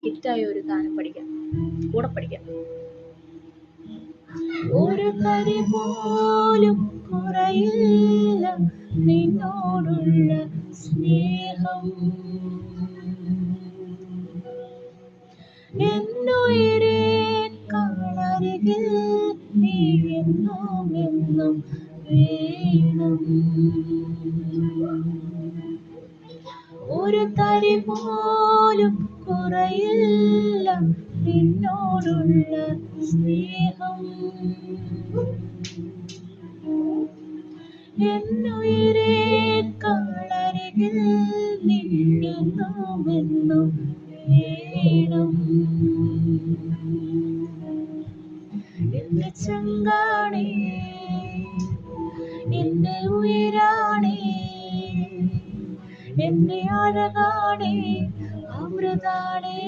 ഹിറ്റായ ഒരു ഗാനം പഠിക്കാം, കൂടെ പഠിക്കാം. ഒരു തരി പോലും കുറയില്ല നിന്നോടുള്ള സ്നേഹം, എന്നുയിരേക്കാളരികിൽ നീ എന്നും എന്നും വേണം. ഒരു തരി പോലും കുറയില്ല നിന്നോടുള്ള സ്നേഹം, എന്നുയിരേക്കാളരികിൽ നീ എന്നും എന്നും വേണം. എന്റെ ചങ്കാണേ, എന്റെ ഉയരാണേ, എന്റെ അഴകാണേ, അമൃതാണേ.